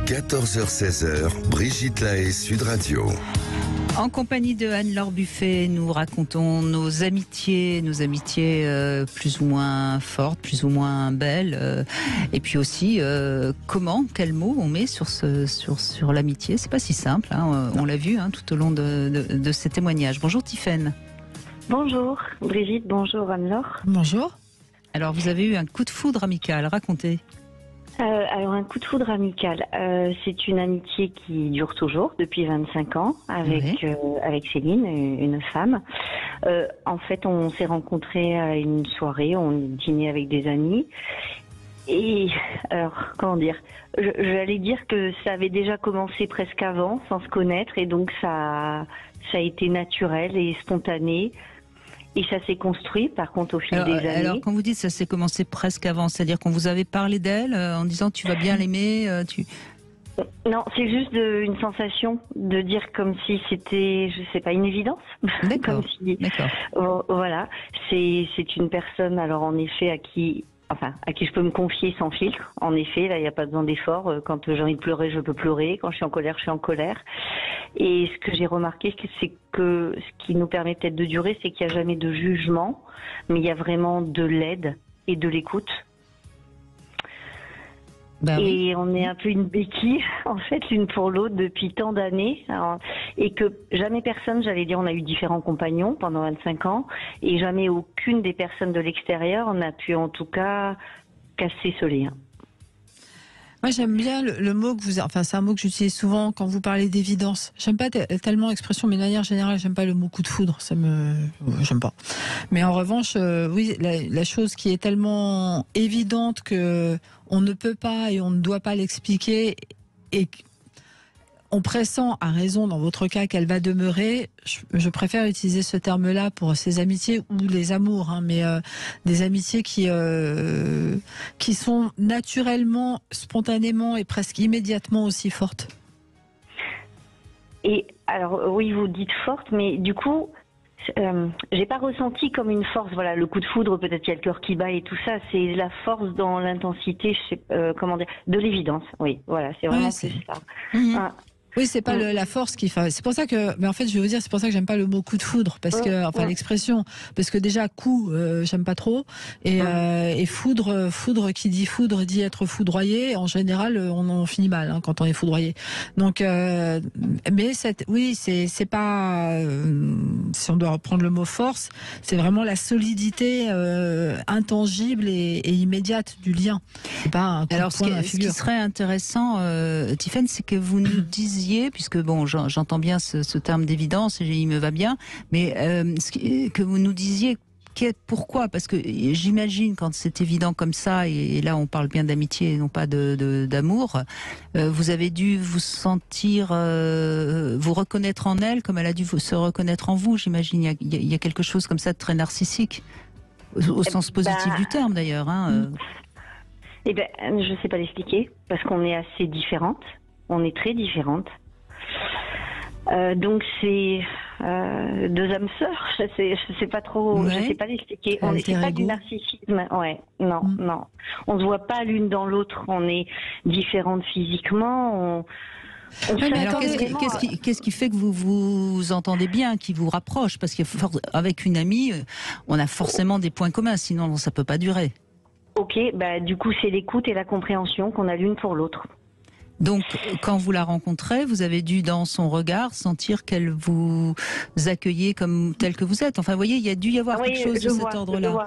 14h-16h, Brigitte Lahaie, Sud Radio. En compagnie de Anne-Laure Buffet, nous racontons nos amitiés plus ou moins fortes, plus ou moins belles, et puis aussi quels mots on met sur l'amitié. C'est pas si simple, hein, on l'a vu tout au long de ces témoignages. Bonjour Tiffaine. Bonjour Brigitte, bonjour Anne-Laure. Bonjour. Alors vous avez eu un coup de foudre amical, racontez. Alors un coup de foudre amical, c'est une amitié qui dure toujours depuis 25 ans avec Céline, une femme. En fait, on s'est rencontrés à une soirée, on dînait avec des amis. Et alors, comment dire, j'allais dire que ça avait déjà commencé presque avant, sans se connaître, et donc ça a été naturel et spontané. Et ça s'est construit, par contre, au fil des années. Alors, quand vous dites ça s'est commencé presque avant, c'est-à-dire qu'on vous avait parlé d'elle en disant tu vas bien l'aimer Non, c'est juste une sensation de dire comme si c'était, je sais pas, une évidence. D'accord. D'accord. Voilà, c'est une personne, alors en effet, à qui je peux me confier sans filtre. En effet, là, il n'y a pas besoin d'effort. Quand j'ai envie de pleurer, je peux pleurer. Quand je suis en colère, je suis en colère. Et ce que j'ai remarqué, c'est que ce qui nous permet peut-être de durer, c'est qu'il n'y a jamais de jugement, mais il y a vraiment de l'aide et de l'écoute. Et on est un peu une béquille, en fait, l'une pour l'autre depuis tant d'années. Et que jamais personne, j'allais dire, on a eu différents compagnons pendant 25 ans, et jamais aucune des personnes de l'extérieur n'a pu, en tout cas, casser ce lien. Moi, j'aime bien le mot que c'est un mot que j'utilise souvent quand vous parlez d'évidence. J'aime pas tellement l'expression, mais de manière générale, j'aime pas le mot coup de foudre. J'aime pas. Mais en revanche, oui, la chose qui est tellement évidente que on ne peut pas et on ne doit pas l'expliquer, et on pressent, à raison dans votre cas, qu'elle va demeurer. Je préfère utiliser ce terme-là pour ces amitiés ou les amours, mais des amitiés qui sont naturellement, spontanément et presque immédiatement aussi fortes. Et alors oui, vous dites forte, mais du coup, j'ai pas ressenti comme une force. Voilà, le coup de foudre, peut-être qu'il y a le cœur qui bat et tout ça. C'est la force dans l'intensité, de l'évidence. Oui, voilà, c'est vraiment plus ça. Mm-hmm. Oui, c'est pas la force qui fait. C'est pour ça que, mais en fait, je vais vous dire, c'est pour ça que j'aime pas le mot coup de foudre, parce que, l'expression, parce que déjà coup, j'aime pas trop, et foudre, qui dit foudre dit être foudroyé. En général, on finit mal quand on est foudroyé. Donc, mais c'est pas. Si on doit reprendre le mot force, c'est vraiment la solidité intangible et immédiate du lien. C'est pas un coup de poing à la figure. Ce qui serait intéressant, Tiffaine, c'est que vous nous disiez, puisque bon, j'entends bien ce terme d'évidence, et il me va bien, mais que vous nous disiez pourquoi, parce que j'imagine quand c'est évident comme ça, et là on parle bien d'amitié et non pas d'amour, vous avez dû vous sentir, vous reconnaître en elle comme elle a dû se reconnaître en vous, j'imagine. Il y a quelque chose comme ça de très narcissique, au sens positif du terme d'ailleurs. Je ne sais pas l'expliquer, parce qu'on est assez différentes. On est très différentes. Donc c'est deux âmes sœurs. Je sais pas trop. Je sais pas l'expliquer. C'est pas du narcissisme. Non. On se voit pas l'une dans l'autre. On est différentes physiquement. Alors qu'est-ce qui fait que vous vous entendez bien, qui vous rapproche? Parce qu'avec une amie, on a forcément des points communs. Sinon, ça peut pas durer. Ok. Du coup, c'est l'écoute et la compréhension qu'on a l'une pour l'autre. Donc, quand vous la rencontrez, vous avez dû, dans son regard, sentir qu'elle vous accueillait comme telle que vous êtes. Enfin, vous voyez, il y a dû y avoir quelque chose de cet ordre-là.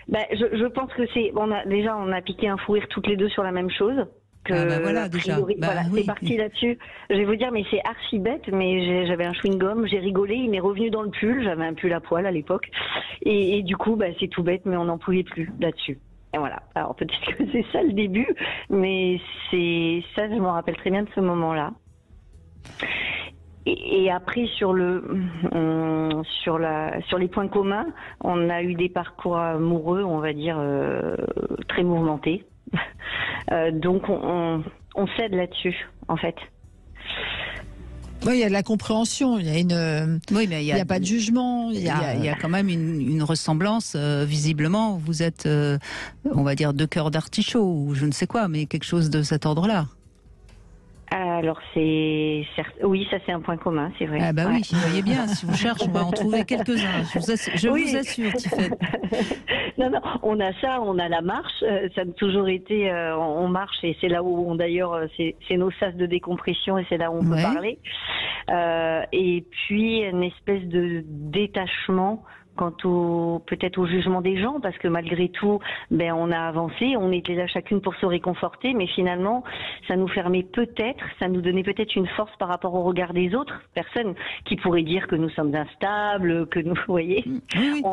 Je pense que on a piqué un fou rire toutes les deux sur la même chose. C'est parti là-dessus. Je vais vous dire, mais c'est archi bête, mais j'avais un chewing-gum, j'ai rigolé, il m'est revenu dans le pull, j'avais un pull à poil à l'époque. Et du coup, c'est tout bête, mais on n'en pouvait plus là-dessus. Et voilà. Alors peut-être que c'est ça le début, mais c'est ça, je me rappelle très bien de ce moment-là. Et après sur les points communs, on a eu des parcours amoureux, on va dire très mouvementés. Donc on s'aide là-dessus, en fait. Oui, il y a de la compréhension, il y a il y a pas de jugement, il y a quand même une ressemblance. Visiblement, vous êtes, on va dire, deux cœurs d'artichaut ou je ne sais quoi, mais quelque chose de cet ordre-là. Alors oui, ça c'est un point commun, c'est vrai. Ah bah oui, vous voyez bien, si on cherche, on va en trouver quelques-uns. Je vous assure, Tiffaine. Non, on a ça, on a la marche. Ça a toujours été, on marche et c'est là où d'ailleurs, c'est nos sas de décompression et c'est là où on peut parler. Et puis une espèce de détachement peut-être au jugement des gens, parce que malgré tout, on a avancé, on était là chacune pour se réconforter, mais finalement, ça nous donnait peut-être une force par rapport au regard des autres personnes qui pourraient dire que nous sommes instables, que nous, vous voyez. Oui.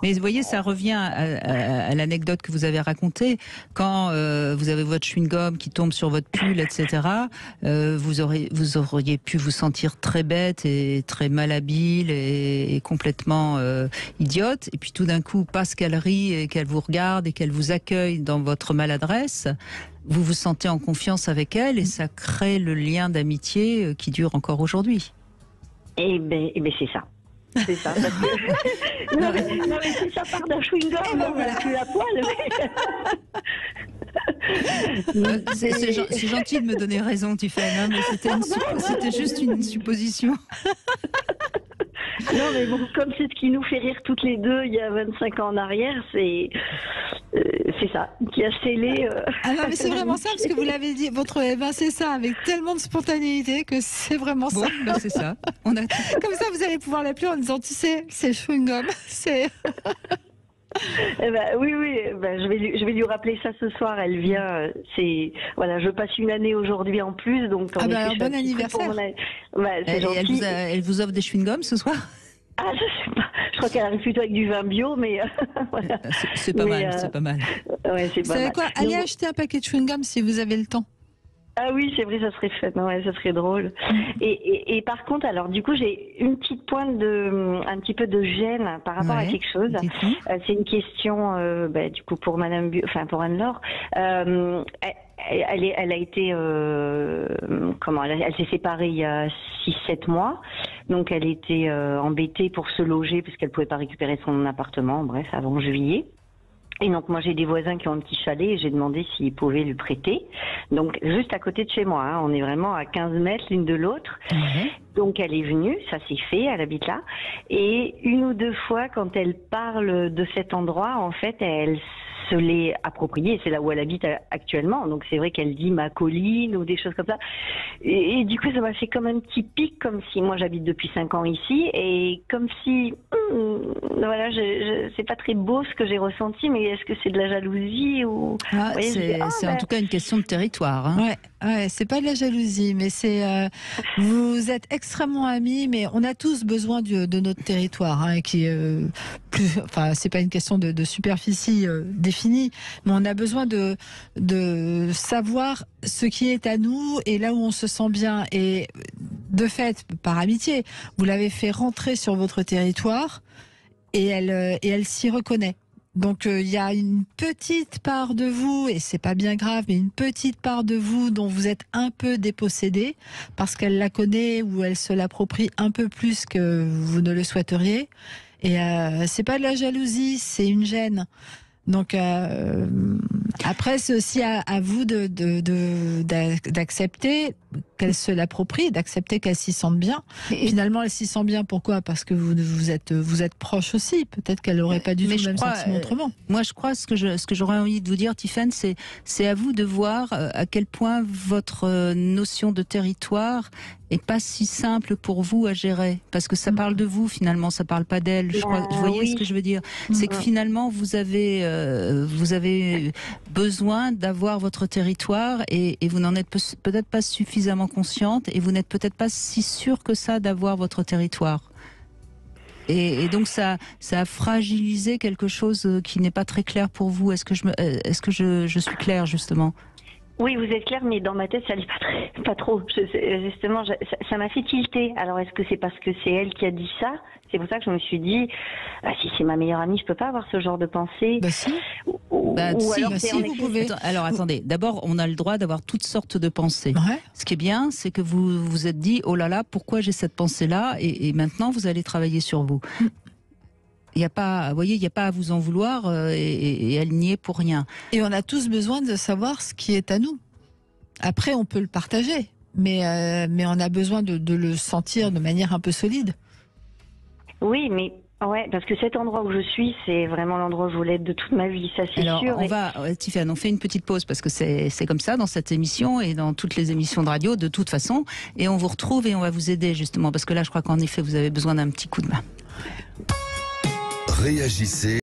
Mais vous voyez, ça revient à l'anecdote que vous avez racontée. Quand vous avez votre chewing-gum qui tombe sur votre pull, etc., vous auriez pu vous sentir très bête et très malhabile et complètement idiote, et puis tout d'un coup, parce qu'elle rit et qu'elle vous regarde et qu'elle vous accueille dans votre maladresse, vous vous sentez en confiance avec elle et ça crée le lien d'amitié qui dure encore aujourd'hui. Eh ben c'est ça. C'est ça. Parce que... non, mais c'est ça part d'un chewing-gum, on n'a plus la poêle. C'est gentil de me donner raison, Tiffaine, mais c'était juste une supposition. Non, mais bon, comme c'est ce qui nous fait rire toutes les deux il y a 25 ans en arrière, c'est ça, qui a scellé... Ah non, mais c'est vraiment ça, parce que vous l'avez dit, c'est ça, avec tellement de spontanéité que c'est vraiment ça. Bon, c'est ça. Comme ça, vous allez pouvoir l'appeler en disant, tu sais, c'est chewing-gum, c'est... oui, je vais lui rappeler ça ce soir. Elle vient, je passe une année aujourd'hui en plus, donc. Bon anniversaire. C'est gentil. Elle vous offre des chewing-gums ce soir? Ah, je sais pas. Je crois qu'elle arrive plutôt avec du vin bio, mais voilà. C'est pas mal, c'est pas mal. Ouais, c'est pas mal. Vous savez quoi? Allez acheter un paquet de chewing-gum si vous avez le temps. Ah oui, c'est vrai, ça serait fait. Ouais, ça serait drôle. Et par contre, alors du coup, j'ai une petite pointe un petit peu de gêne par rapport à quelque chose. C'est une question, du coup, pour pour Anne-Laure. Elle a été, elle s'est séparée il y a 6-7 mois. Donc, elle était embêtée pour se loger puisqu'elle pouvait pas récupérer son appartement. Bref, avant juillet. Et donc moi j'ai des voisins qui ont un petit chalet et j'ai demandé s'ils pouvaient lui prêter. Donc juste à côté de chez moi, hein, on est vraiment à 15 mètres l'une de l'autre. Donc elle est venue, ça s'est fait, elle habite là. Et une ou deux fois quand elle parle de cet endroit, en fait elle se l'est approprié, c'est là où elle habite actuellement, donc c'est vrai qu'elle dit ma colline ou des choses comme ça, et du coup ça m'a fait comme un petit pic, comme si, moi j'habite depuis 5 ans ici, et comme si, voilà, c'est pas très beau ce que j'ai ressenti, mais est-ce que c'est de la jalousie ou... C'est en tout cas une question de territoire. Hein. Ouais, c'est pas de la jalousie, mais c'est vous êtes extrêmement amis, mais on a tous besoin de notre territoire, hein, qui c'est pas une question de superficie définie, mais on a besoin de savoir ce qui est à nous et là où on se sent bien. Et de fait, par amitié, vous l'avez fait rentrer sur votre territoire et elle s'y reconnaît. Donc il y a une petite part de vous, et c'est pas bien grave, mais une petite part de vous dont vous êtes un peu dépossédé parce qu'elle la connaît ou elle se l'approprie un peu plus que vous ne le souhaiteriez. Et c'est pas de la jalousie, c'est une gêne. Donc après, c'est aussi à vous d'accepter qu'elle se l'approprie, d'accepter qu'elle s'y sente bien. Et finalement, elle s'y sent bien. Pourquoi? Parce que vous êtes proches aussi. Peut-être qu'elle n'aurait pas du tout le même sentiment autrement. Moi, je crois ce que j'aurais envie de vous dire, Tiffaine, c'est à vous de voir à quel point votre notion de territoire est pas si simple pour vous à gérer, parce que ça parle de vous finalement, ça parle pas d'elle. Vous voyez ce que je veux dire? C'est que finalement vous avez besoin d'avoir votre territoire et vous n'en êtes peut-être pas suffisamment consciente et vous n'êtes peut-être pas si sûr que ça d'avoir votre territoire. Et donc ça a fragilisé quelque chose qui n'est pas très clair pour vous. Est-ce que je suis claire justement? Oui, vous êtes claire, mais dans ma tête, ça n'allait pas trop. Justement, ça m'a fait tilter. Alors, est-ce que c'est parce que c'est elle qui a dit ça? C'est pour ça que je me suis dit, si c'est ma meilleure amie, je peux pas avoir ce genre de pensée. Bah si. Si, vous pouvez. Alors attendez, d'abord, on a le droit d'avoir toutes sortes de pensées. Ouais. Ce qui est bien, c'est que vous vous êtes dit, oh là là, pourquoi j'ai cette pensée-là, et maintenant, vous allez travailler sur vous. Il n'y a pas, vous voyez, il n'y a pas à vous en vouloir et elle n'y est pour rien. Et on a tous besoin de savoir ce qui est à nous. Après, on peut le partager, mais on a besoin de le sentir de manière un peu solide. Oui, mais ouais, parce que cet endroit où je suis, c'est vraiment l'endroit où je voulais être de toute ma vie, ça c'est Alors, sûr. Tiffaine, on fait une petite pause parce que c'est comme ça dans cette émission et dans toutes les émissions de radio de toute façon. Et on vous retrouve et on va vous aider justement parce que là, je crois qu'en effet, vous avez besoin d'un petit coup de main. Réagissez